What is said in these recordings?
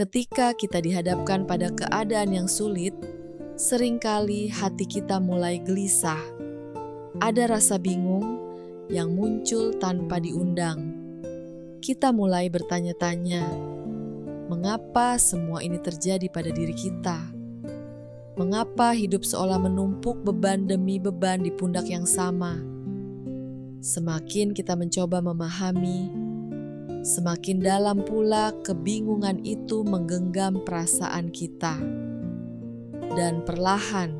Ketika kita dihadapkan pada keadaan yang sulit, seringkali hati kita mulai gelisah. Ada rasa bingung yang muncul tanpa diundang. Kita mulai bertanya-tanya, mengapa semua ini terjadi pada diri kita? Mengapa hidup seolah menumpuk beban demi beban di pundak yang sama? Semakin kita mencoba memahami, semakin dalam pula kebingungan itu menggenggam perasaan kita. Dan perlahan,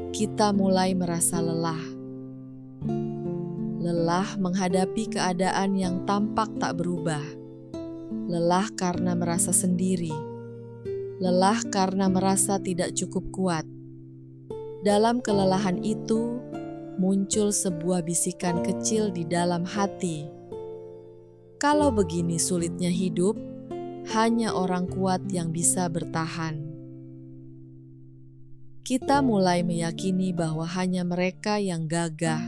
kita mulai merasa lelah. Lelah menghadapi keadaan yang tampak tak berubah. Lelah karena merasa sendiri. Lelah karena merasa tidak cukup kuat. Dalam kelelahan itu, muncul sebuah bisikan kecil di dalam hati. Kalau begini sulitnya hidup, hanya orang kuat yang bisa bertahan. Kita mulai meyakini bahwa hanya mereka yang gagah,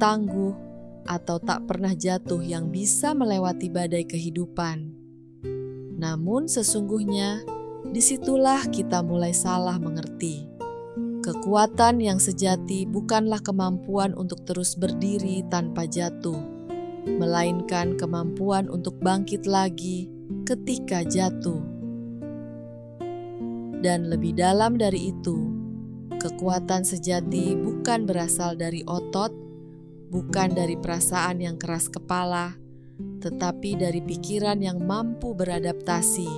tangguh, atau tak pernah jatuh yang bisa melewati badai kehidupan. Namun sesungguhnya, disitulah kita mulai salah mengerti. Kekuatan yang sejati bukanlah kemampuan untuk terus berdiri tanpa jatuh, melainkan kemampuan untuk bangkit lagi ketika jatuh. Dan lebih dalam dari itu, kekuatan sejati bukan berasal dari otot, bukan dari perasaan yang keras kepala, tetapi dari pikiran yang mampu beradaptasi.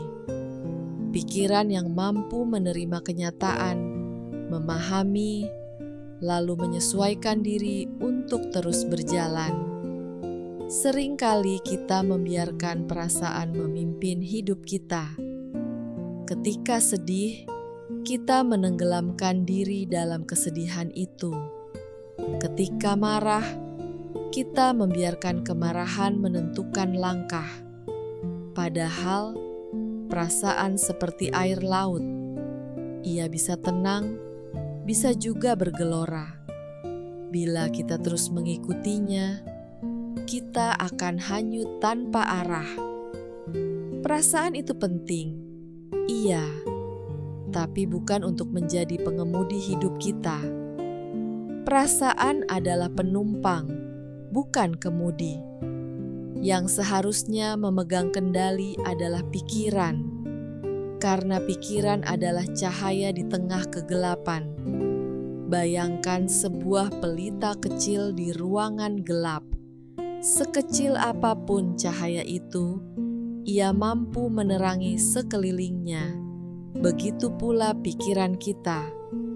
Pikiran yang mampu menerima kenyataan, memahami, lalu menyesuaikan diri untuk terus berjalan. Seringkali kita membiarkan perasaan memimpin hidup kita. Ketika sedih, kita menenggelamkan diri dalam kesedihan itu. Ketika marah, kita membiarkan kemarahan menentukan langkah. Padahal, perasaan seperti air laut. Ia bisa tenang, bisa juga bergelora. Bila kita terus mengikutinya, kita akan hanyut tanpa arah. Perasaan itu penting, iya, tapi bukan untuk menjadi pengemudi hidup kita. Perasaan adalah penumpang, bukan kemudi. Yang seharusnya memegang kendali adalah pikiran, karena pikiran adalah cahaya di tengah kegelapan. Bayangkan sebuah pelita kecil di ruangan gelap. Sekecil apapun cahaya itu, ia mampu menerangi sekelilingnya. Begitu pula pikiran kita.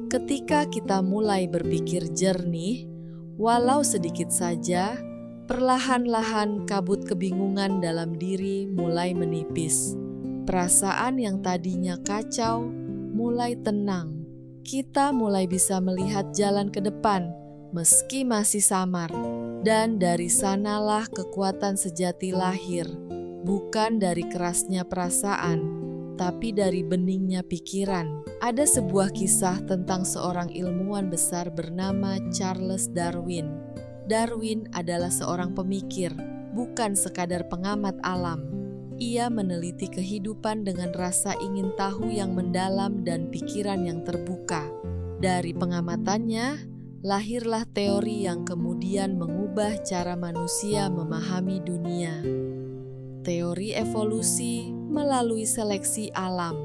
Ketika kita mulai berpikir jernih, walau sedikit saja, perlahan-lahan kabut kebingungan dalam diri mulai menipis. Perasaan yang tadinya kacau mulai tenang. Kita mulai bisa melihat jalan ke depan meski masih samar. Dan dari sanalah kekuatan sejati lahir, bukan dari kerasnya perasaan, tapi dari beningnya pikiran. Ada sebuah kisah tentang seorang ilmuwan besar bernama Charles Darwin. Darwin adalah seorang pemikir, bukan sekadar pengamat alam. Ia meneliti kehidupan dengan rasa ingin tahu yang mendalam dan pikiran yang terbuka. Dari pengamatannya, lahirlah teori yang kemudian mengubah cara manusia memahami dunia. Teori evolusi melalui seleksi alam.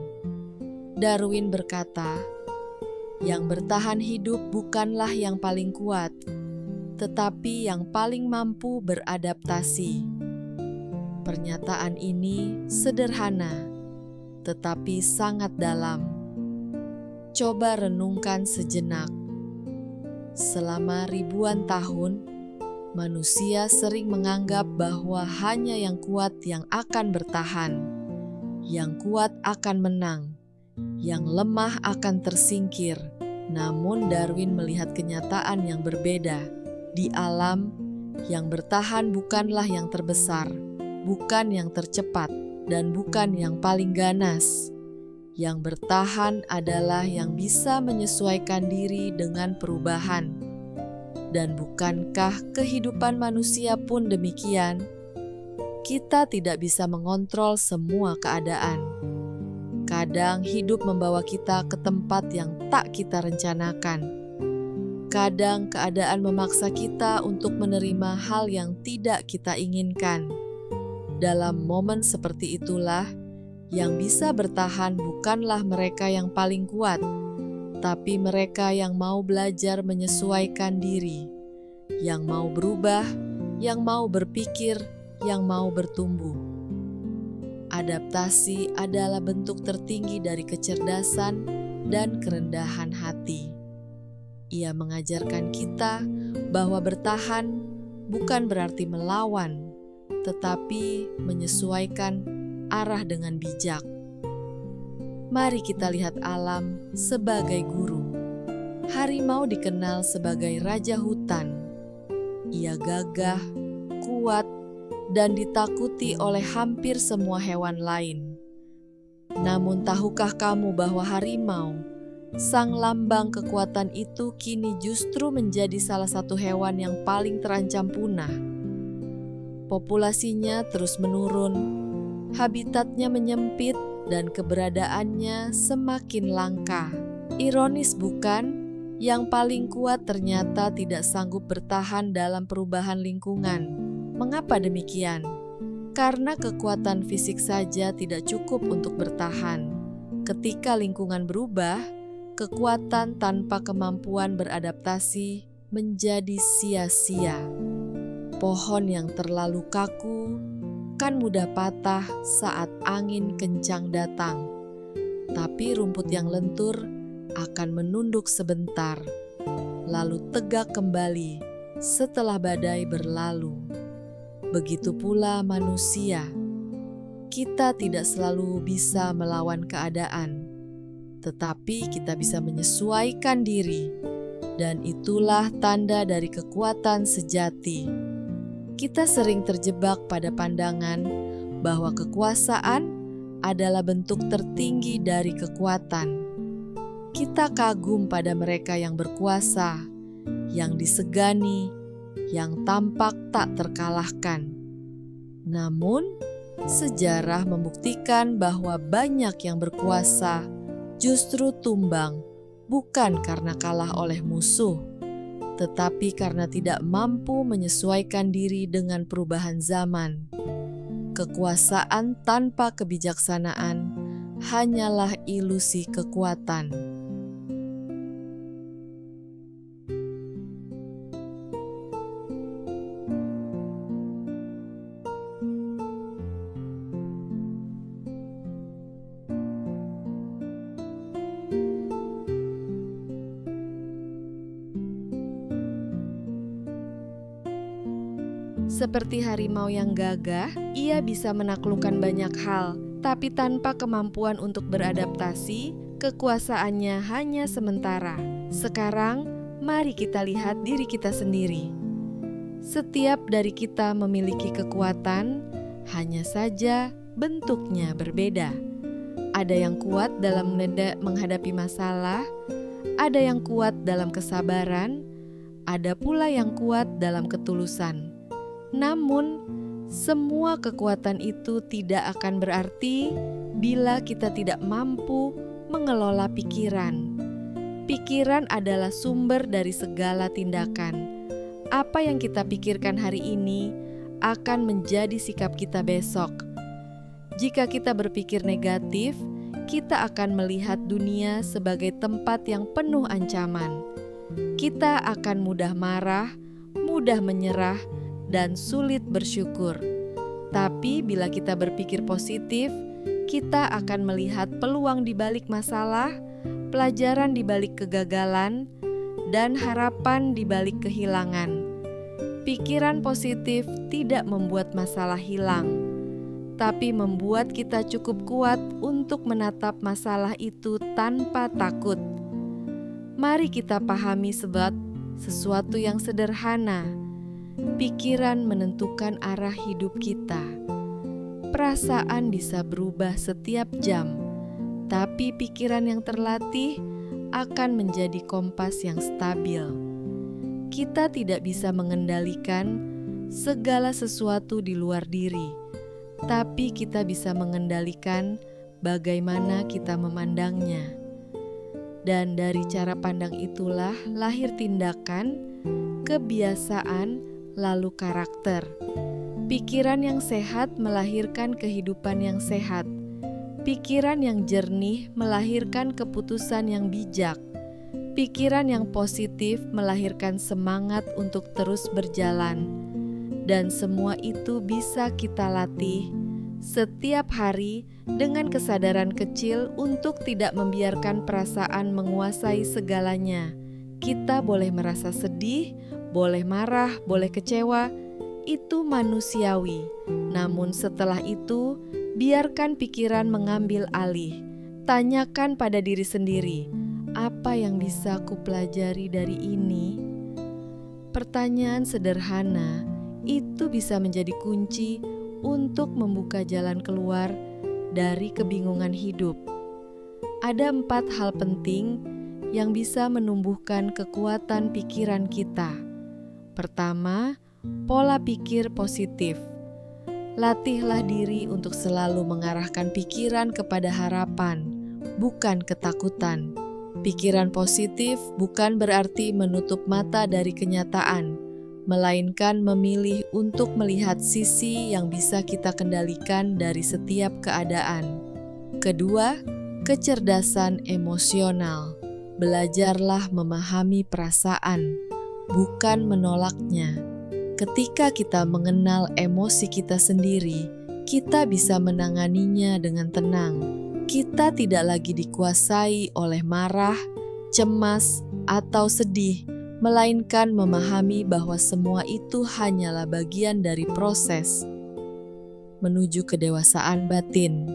Darwin berkata, yang bertahan hidup bukanlah yang paling kuat, tetapi yang paling mampu beradaptasi. Pernyataan ini sederhana, tetapi sangat dalam. Coba renungkan sejenak. Selama ribuan tahun, manusia sering menganggap bahwa hanya yang kuat yang akan bertahan, yang kuat akan menang, yang lemah akan tersingkir. Namun Darwin melihat kenyataan yang berbeda. Di alam, yang bertahan bukanlah yang terbesar, bukan yang tercepat, dan bukan yang paling ganas. Yang bertahan adalah yang bisa menyesuaikan diri dengan perubahan. Dan bukankah kehidupan manusia pun demikian? Kita tidak bisa mengontrol semua keadaan. Kadang hidup membawa kita ke tempat yang tak kita rencanakan. Kadang keadaan memaksa kita untuk menerima hal yang tidak kita inginkan. Dalam momen seperti itulah, yang bisa bertahan bukanlah mereka yang paling kuat, tapi mereka yang mau belajar menyesuaikan diri, yang mau berubah, yang mau berpikir, yang mau bertumbuh. Adaptasi adalah bentuk tertinggi dari kecerdasan dan kerendahan hati. Ia mengajarkan kita bahwa bertahan bukan berarti melawan, tetapi menyesuaikan arah dengan bijak. Mari kita lihat alam sebagai guru. Harimau dikenal sebagai raja hutan. Ia gagah, kuat, dan ditakuti oleh hampir semua hewan lain. Namun tahukah kamu bahwa harimau, sang lambang kekuatan itu, kini justru menjadi salah satu hewan yang paling terancam punah? Populasinya terus menurun, habitatnya menyempit, dan keberadaannya semakin langka. Ironis bukan? Yang paling kuat ternyata tidak sanggup bertahan dalam perubahan lingkungan. Mengapa demikian? Karena kekuatan fisik saja tidak cukup untuk bertahan. Ketika lingkungan berubah, kekuatan tanpa kemampuan beradaptasi menjadi sia-sia. Pohon yang terlalu kaku kan mudah patah saat angin kencang datang, tapi rumput yang lentur akan menunduk sebentar, lalu tegak kembali setelah badai berlalu. Begitu pula manusia, kita tidak selalu bisa melawan keadaan, tetapi kita bisa menyesuaikan diri, dan itulah tanda dari kekuatan sejati. Kita sering terjebak pada pandangan bahwa kekuasaan adalah bentuk tertinggi dari kekuatan. Kita kagum pada mereka yang berkuasa, yang disegani, yang tampak tak terkalahkan. Namun, sejarah membuktikan bahwa banyak yang berkuasa justru tumbang, bukan karena kalah oleh musuh, tetapi karena tidak mampu menyesuaikan diri dengan perubahan zaman. Kekuasaan tanpa kebijaksanaan hanyalah ilusi kekuatan. Seperti harimau yang gagah, ia bisa menaklukkan banyak hal, tapi tanpa kemampuan untuk beradaptasi, kekuasaannya hanya sementara. Sekarang, mari kita lihat diri kita sendiri. Setiap dari kita memiliki kekuatan, hanya saja bentuknya berbeda. Ada yang kuat dalam menghadapi masalah, ada yang kuat dalam kesabaran, ada pula yang kuat dalam ketulusan. Namun, semua kekuatan itu tidak akan berarti bila kita tidak mampu mengelola pikiran. Pikiran adalah sumber dari segala tindakan. Apa yang kita pikirkan hari ini akan menjadi sikap kita besok. Jika kita berpikir negatif, kita akan melihat dunia sebagai tempat yang penuh ancaman. Kita akan mudah marah, mudah menyerah, dan sulit bersyukur. Tapi bila kita berpikir positif, kita akan melihat peluang di balik masalah, pelajaran di balik kegagalan, dan harapan di balik kehilangan. Pikiran positif tidak membuat masalah hilang, tapi membuat kita cukup kuat untuk menatap masalah itu tanpa takut. Mari kita pahami sebab sesuatu yang sederhana. Pikiran menentukan arah hidup kita. Perasaan bisa berubah setiap jam, tapi pikiran yang terlatih akan menjadi kompas yang stabil. Kita tidak bisa mengendalikan segala sesuatu di luar diri, tapi kita bisa mengendalikan bagaimana kita memandangnya. Dan dari cara pandang itulah lahir tindakan, kebiasaan, lalu karakter. Pikiran yang sehat melahirkan kehidupan yang sehat. Pikiran yang jernih melahirkan keputusan yang bijak. Pikiran yang positif melahirkan semangat untuk terus berjalan. Dan semua itu bisa kita latih setiap hari dengan kesadaran kecil untuk tidak membiarkan perasaan menguasai segalanya. Kita boleh merasa sedih, boleh marah, boleh kecewa, itu manusiawi. Namun setelah itu, biarkan pikiran mengambil alih. Tanyakan pada diri sendiri, apa yang bisa kupelajari dari ini? Pertanyaan sederhana itu bisa menjadi kunci untuk membuka jalan keluar dari kebingungan hidup. Ada 4 hal penting yang bisa menumbuhkan kekuatan pikiran kita. Pertama, pola pikir positif. Latihlah diri untuk selalu mengarahkan pikiran kepada harapan, bukan ketakutan. Pikiran positif bukan berarti menutup mata dari kenyataan, melainkan memilih untuk melihat sisi yang bisa kita kendalikan dari setiap keadaan. Kedua, kecerdasan emosional. Belajarlah memahami perasaan, bukan menolaknya. Ketika kita mengenal emosi kita sendiri, kita bisa menanganinya dengan tenang. Kita tidak lagi dikuasai oleh marah, cemas, atau sedih, melainkan memahami bahwa semua itu hanyalah bagian dari proses menuju kedewasaan batin.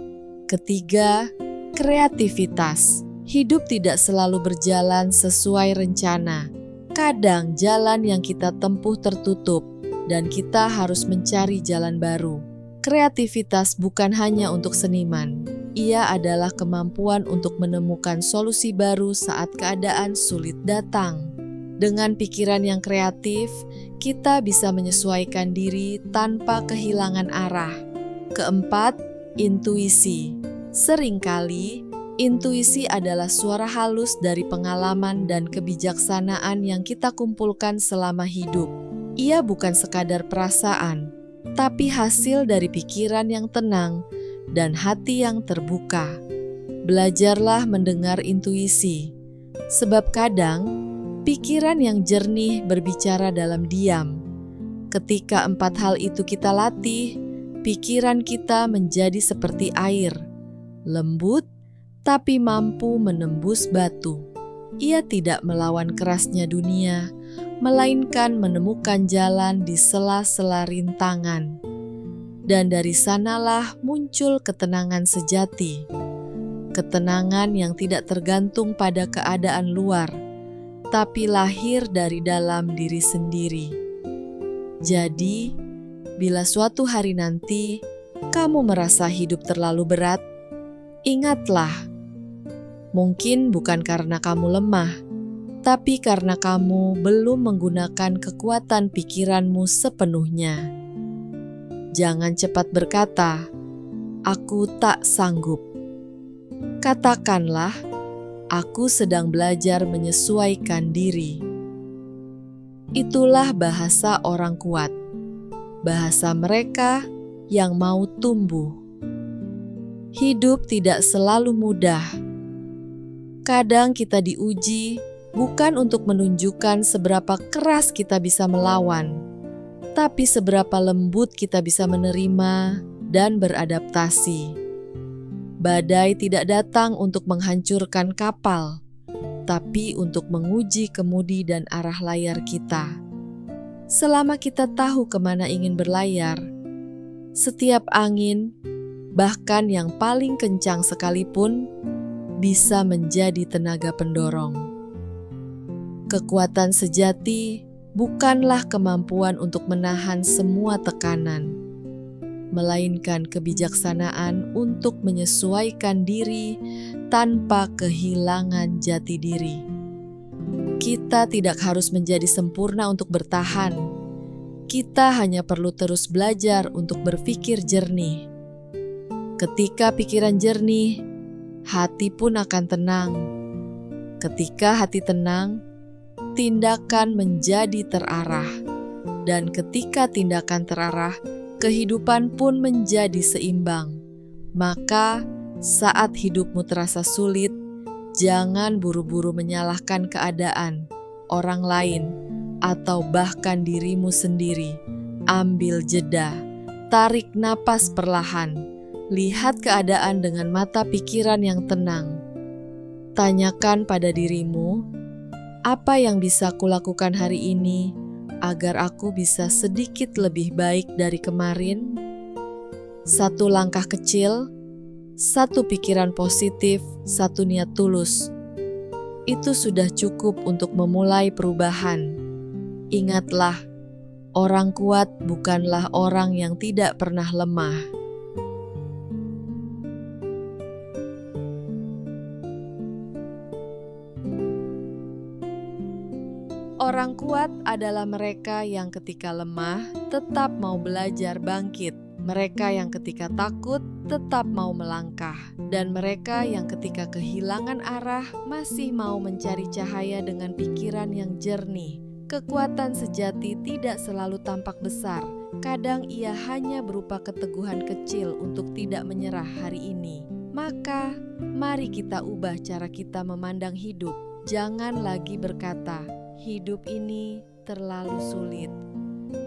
Ketiga, kreativitas. Hidup tidak selalu berjalan sesuai rencana. Kadang jalan yang kita tempuh tertutup, dan kita harus mencari jalan baru. Kreativitas bukan hanya untuk seniman. Ia adalah kemampuan untuk menemukan solusi baru saat keadaan sulit datang. Dengan pikiran yang kreatif, kita bisa menyesuaikan diri tanpa kehilangan arah. Keempat, intuisi. Seringkali, intuisi adalah suara halus dari pengalaman dan kebijaksanaan yang kita kumpulkan selama hidup. Ia bukan sekadar perasaan, tapi hasil dari pikiran yang tenang dan hati yang terbuka. Belajarlah mendengar intuisi, sebab kadang pikiran yang jernih berbicara dalam diam. Ketika 4 hal itu kita latih, pikiran kita menjadi seperti air, lembut tapi mampu menembus batu. Ia tidak melawan kerasnya dunia, melainkan menemukan jalan di sela-sela rintangan. Dan dari sanalah muncul ketenangan sejati. Ketenangan yang tidak tergantung pada keadaan luar, tapi lahir dari dalam diri sendiri. Jadi, bila suatu hari nanti kamu merasa hidup terlalu berat, ingatlah, mungkin bukan karena kamu lemah, tapi karena kamu belum menggunakan kekuatan pikiranmu sepenuhnya. Jangan cepat berkata, "Aku tak sanggup." Katakanlah, "Aku sedang belajar menyesuaikan diri." Itulah bahasa orang kuat, bahasa mereka yang mau tumbuh. Hidup tidak selalu mudah. Kadang kita diuji bukan untuk menunjukkan seberapa keras kita bisa melawan, tapi seberapa lembut kita bisa menerima dan beradaptasi. Badai tidak datang untuk menghancurkan kapal, tapi untuk menguji kemudi dan arah layar kita. Selama kita tahu kemana ingin berlayar, setiap angin, bahkan yang paling kencang sekalipun, bisa menjadi tenaga pendorong. Kekuatan sejati bukanlah kemampuan untuk menahan semua tekanan, melainkan kebijaksanaan untuk menyesuaikan diri tanpa kehilangan jati diri. Kita tidak harus menjadi sempurna untuk bertahan. Kita hanya perlu terus belajar untuk berpikir jernih. Ketika pikiran jernih, hati pun akan tenang. Ketika hati tenang, tindakan menjadi terarah. Dan ketika tindakan terarah, kehidupan pun menjadi seimbang. Maka saat hidupmu terasa sulit, jangan buru-buru menyalahkan keadaan, orang lain, atau bahkan dirimu sendiri. Ambil jeda, tarik napas perlahan, lihat keadaan dengan mata pikiran yang tenang. Tanyakan pada dirimu, apa yang bisa kulakukan hari ini agar aku bisa sedikit lebih baik dari kemarin? Satu langkah kecil, satu pikiran positif, satu niat tulus. Itu sudah cukup untuk memulai perubahan. Ingatlah, orang kuat bukanlah orang yang tidak pernah lemah. Orang kuat adalah mereka yang ketika lemah tetap mau belajar bangkit. Mereka yang ketika takut tetap mau melangkah. Dan mereka yang ketika kehilangan arah masih mau mencari cahaya dengan pikiran yang jernih. Kekuatan sejati tidak selalu tampak besar. Kadang ia hanya berupa keteguhan kecil untuk tidak menyerah hari ini. Maka, mari kita ubah cara kita memandang hidup. Jangan lagi berkata, hidup ini terlalu sulit.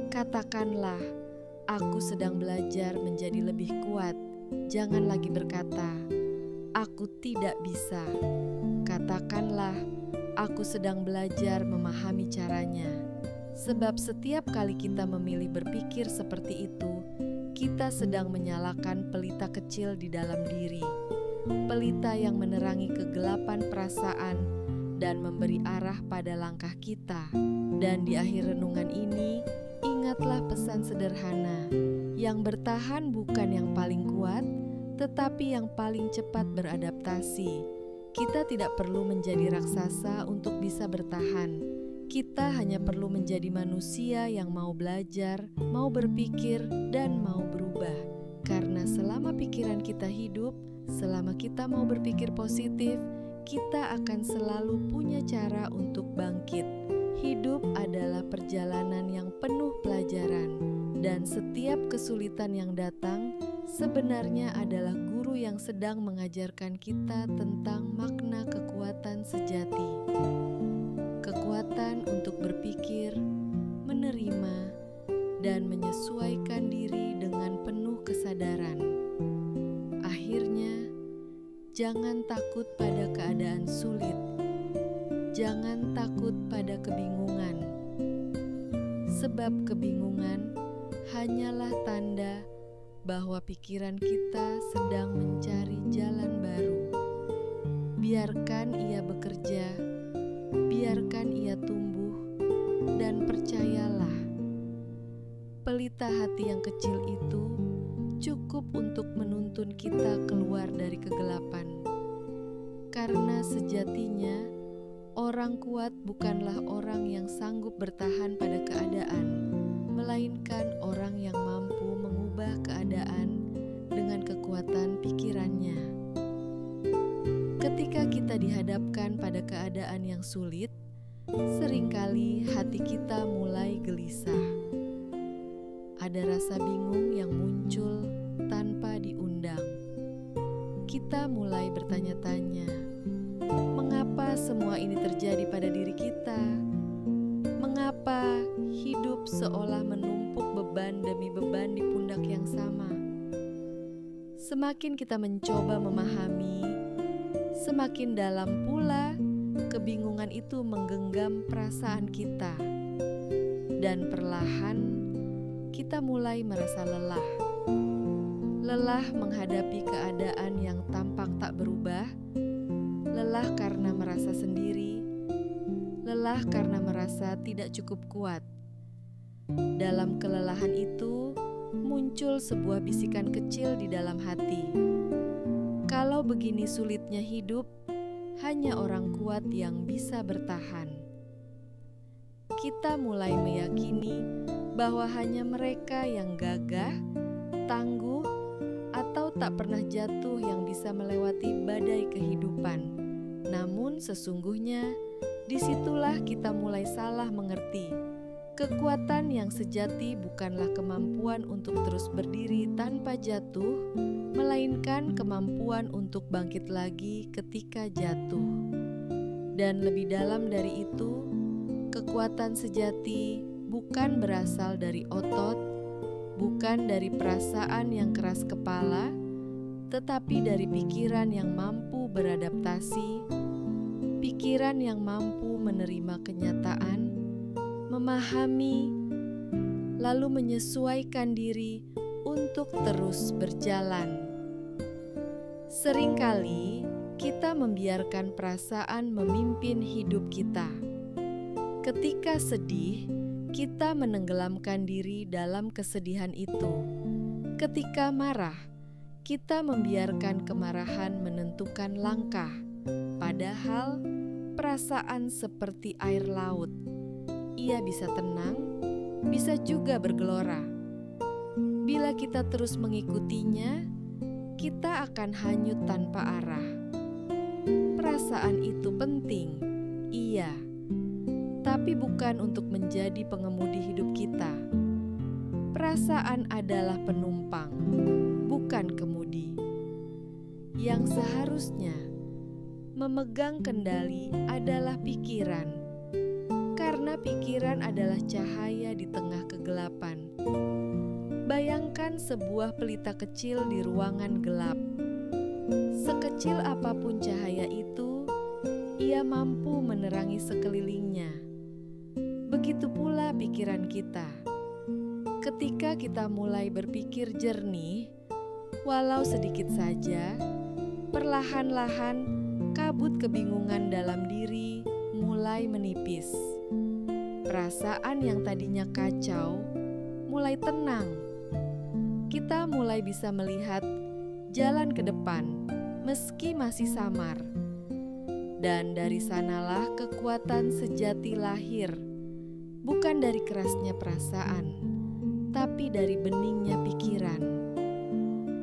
Katakanlah, aku sedang belajar menjadi lebih kuat. Jangan lagi berkata, aku tidak bisa. Katakanlah, aku sedang belajar memahami caranya. Sebab setiap kali kita memilih berpikir seperti itu, kita sedang menyalakan pelita kecil di dalam diri. Pelita yang menerangi kegelapan perasaan dan memberi arah pada langkah kita. Dan di akhir renungan ini, ingatlah pesan sederhana, yang bertahan bukan yang paling kuat, tetapi yang paling cepat beradaptasi. Kita tidak perlu menjadi raksasa untuk bisa bertahan. Kita hanya perlu menjadi manusia yang mau belajar, mau berpikir, dan mau berubah. Karena selama pikiran kita hidup, selama kita mau berpikir positif, kita akan selalu punya cara untuk bangkit. Hidup adalah perjalanan yang penuh pelajaran, dan setiap kesulitan yang datang sebenarnya adalah guru yang sedang mengajarkan kita tentang makna kekuatan sejati. Kekuatan untuk berpikir, menerima, dan menyesuaikan diri dengan penuh kesadaran. Akhirnya, jangan takut pada keadaan sulit. Jangan takut pada kebingungan. Sebab kebingungan hanyalah tanda bahwa pikiran kita sedang mencari jalan baru. Biarkan ia bekerja, biarkan ia tumbuh, dan percayalah, pelita hati yang kecil itu cukup untuk menuntun kita keluar dari kegelapan. Karena sejatinya, orang kuat bukanlah orang yang sanggup bertahan pada keadaan, melainkan orang yang mampu mengubah keadaan dengan kekuatan pikirannya. Ketika kita dihadapkan pada keadaan yang sulit, seringkali hati kita mulai gelisah. Ada rasa bingung yang muncul tanpa diundang. Kita mulai bertanya-tanya, mengapa semua ini terjadi pada diri kita? Mengapa hidup seolah menumpuk beban demi beban di pundak yang sama? Semakin kita mencoba memahami, semakin dalam pula kebingungan itu menggenggam perasaan kita. Dan perlahan kita mulai merasa lelah. Lelah menghadapi keadaan yang tampak tak berubah, lelah karena merasa sendiri, lelah karena merasa tidak cukup kuat. Dalam kelelahan itu, muncul sebuah bisikan kecil di dalam hati. Kalau begini sulitnya hidup, hanya orang kuat yang bisa bertahan. Kita mulai meyakini bahwa hanya mereka yang gagah, tangguh, atau tak pernah jatuh yang bisa melewati badai kehidupan. Namun sesungguhnya disitulah kita mulai salah mengerti. Kekuatan yang sejati bukanlah kemampuan untuk terus berdiri tanpa jatuh, melainkan kemampuan untuk bangkit lagi ketika jatuh. Dan lebih dalam dari itu, kekuatan sejati bukan berasal dari otot, bukan dari perasaan yang keras kepala, tetapi dari pikiran yang mampu beradaptasi, pikiran yang mampu menerima kenyataan, memahami, lalu menyesuaikan diri untuk terus berjalan. Seringkali kita membiarkan perasaan memimpin hidup kita. Ketika sedih, kita menenggelamkan diri dalam kesedihan itu. Ketika marah, kita membiarkan kemarahan menentukan langkah. Padahal perasaan seperti air laut. Ia bisa tenang, bisa juga bergelora. Bila kita terus mengikutinya, kita akan hanyut tanpa arah. Perasaan itu penting, iya, tapi bukan untuk menjadi pengemudi hidup kita. Perasaan adalah penumpang, bukan kemudi. Yang seharusnya memegang kendali adalah pikiran. Karena pikiran adalah cahaya di tengah kegelapan. Bayangkan sebuah pelita kecil di ruangan gelap. Sekecil apapun cahaya itu, ia mampu menerangi sekelilingnya. Begitu pula pikiran kita. Ketika kita mulai berpikir jernih, walau sedikit saja, perlahan-lahan kabut kebingungan dalam diri mulai menipis. Perasaan yang tadinya kacau mulai tenang. Kita mulai bisa melihat jalan ke depan meski masih samar. Dan dari sanalah kekuatan sejati lahir, bukan dari kerasnya perasaan, tapi dari beningnya pikiran.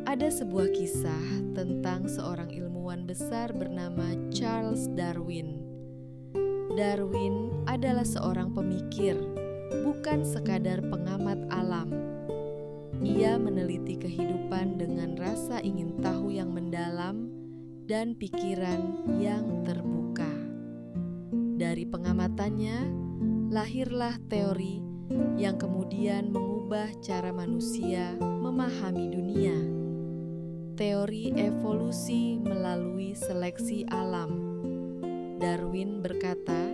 Ada sebuah kisah tentang seorang ilmuwan besar bernama Charles Darwin. Darwin adalah seorang pemikir, bukan sekadar pengamat alam. Ia meneliti kehidupan dengan rasa ingin tahu yang mendalam dan pikiran yang terbuka. Dari pengamatannya, lahirlah teori yang kemudian mengubah cara manusia memahami dunia. Teori evolusi melalui seleksi alam. Darwin berkata,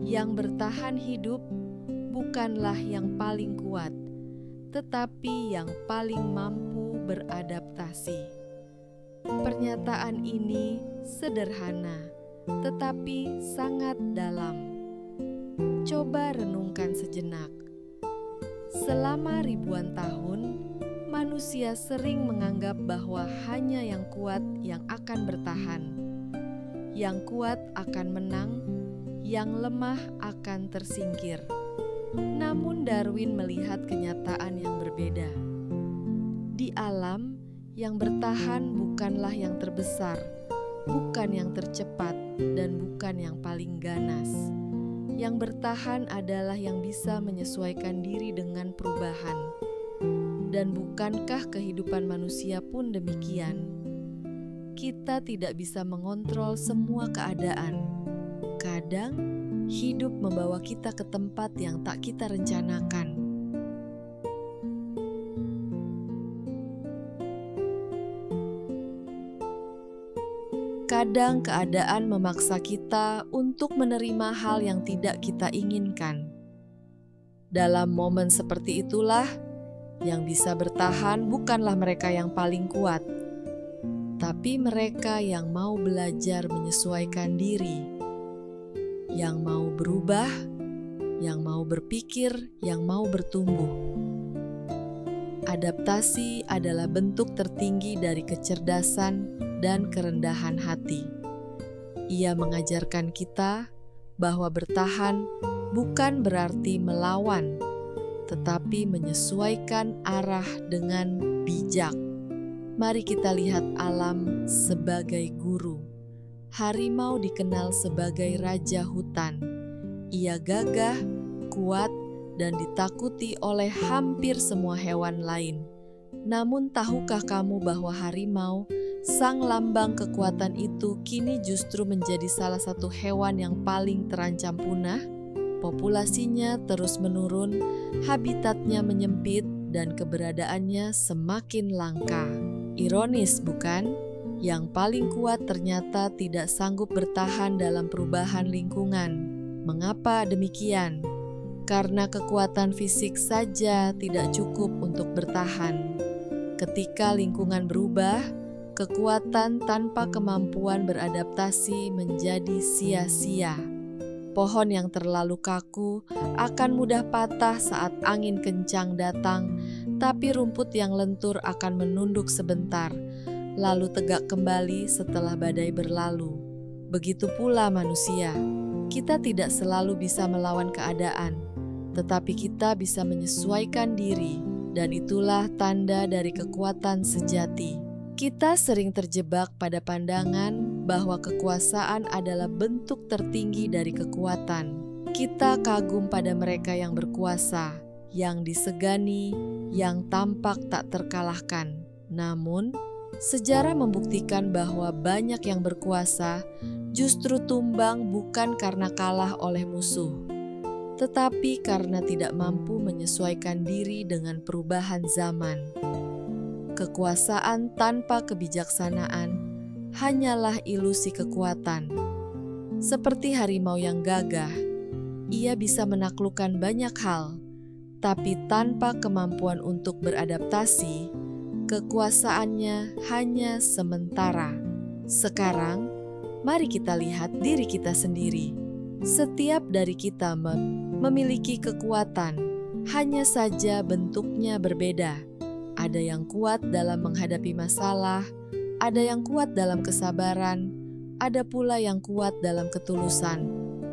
yang bertahan hidup bukanlah yang paling kuat, tetapi yang paling mampu beradaptasi. Pernyataan ini sederhana, tetapi sangat dalam. Coba renungkan sejenak. Selama ribuan tahun, manusia sering menganggap bahwa hanya yang kuat yang akan bertahan. Yang kuat akan menang, yang lemah akan tersingkir. Namun Darwin melihat kenyataan yang berbeda. Di alam, yang bertahan bukanlah yang terbesar, bukan yang tercepat, dan bukan yang paling ganas. Yang bertahan adalah yang bisa menyesuaikan diri dengan perubahan. Dan bukankah kehidupan manusia pun demikian? Kita tidak bisa mengontrol semua keadaan. Kadang, hidup membawa kita ke tempat yang tak kita rencanakan. Kadang keadaan memaksa kita untuk menerima hal yang tidak kita inginkan. Dalam momen seperti itulah, yang bisa bertahan bukanlah mereka yang paling kuat, tapi mereka yang mau belajar menyesuaikan diri, yang mau berubah, yang mau berpikir, yang mau bertumbuh. Adaptasi adalah bentuk tertinggi dari kecerdasan dan kerendahan hati. Ia mengajarkan kita bahwa bertahan bukan berarti melawan, tetapi menyesuaikan arah dengan bijak. mari kita lihat alam sebagai guru. Harimau dikenal sebagai raja hutan. Ia gagah, kuat, dan ditakuti oleh hampir semua hewan lain. Namun tahukah kamu bahwa harimau, sang lambang kekuatan itu, kini justru menjadi salah satu hewan yang paling terancam punah? Populasinya terus menurun, habitatnya menyempit, dan keberadaannya semakin langka. Ironis bukan? Yang paling kuat ternyata tidak sanggup bertahan dalam perubahan lingkungan. Mengapa demikian? Karena kekuatan fisik saja tidak cukup untuk bertahan. Ketika lingkungan berubah, kekuatan tanpa kemampuan beradaptasi menjadi sia-sia. Pohon yang terlalu kaku akan mudah patah saat angin kencang datang, tapi rumput yang lentur akan menunduk sebentar, lalu tegak kembali setelah badai berlalu. Begitu pula manusia, kita tidak selalu bisa melawan keadaan, tetapi kita bisa menyesuaikan diri, dan itulah tanda dari kekuatan sejati. Kita sering terjebak pada pandangan bahwa kekuasaan adalah bentuk tertinggi dari kekuatan. Kita kagum pada mereka yang berkuasa, yang disegani, yang tampak tak terkalahkan. Namun, sejarah membuktikan bahwa banyak yang berkuasa justru tumbang bukan karena kalah oleh musuh, tetapi karena tidak mampu menyesuaikan diri dengan perubahan zaman. Kekuasaan tanpa kebijaksanaan hanyalah ilusi kekuatan. Seperti harimau yang gagah, ia bisa menaklukkan banyak hal, tapi tanpa kemampuan untuk beradaptasi, kekuasaannya hanya sementara. Sekarang, mari kita lihat diri kita sendiri. Setiap dari kita memiliki kekuatan, hanya saja bentuknya berbeda. Ada yang kuat dalam menghadapi masalah, ada yang kuat dalam kesabaran, ada pula yang kuat dalam ketulusan.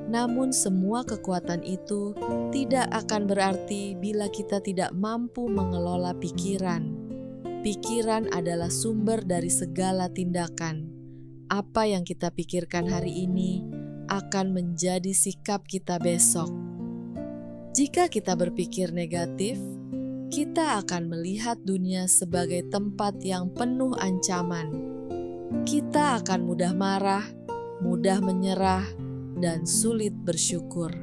Namun semua kekuatan itu tidak akan berarti bila kita tidak mampu mengelola pikiran. Pikiran adalah sumber dari segala tindakan. Apa yang kita pikirkan hari ini akan menjadi sikap kita besok. Jika kita berpikir negatif, kita akan melihat dunia sebagai tempat yang penuh ancaman. Kita akan mudah marah, mudah menyerah, dan sulit bersyukur.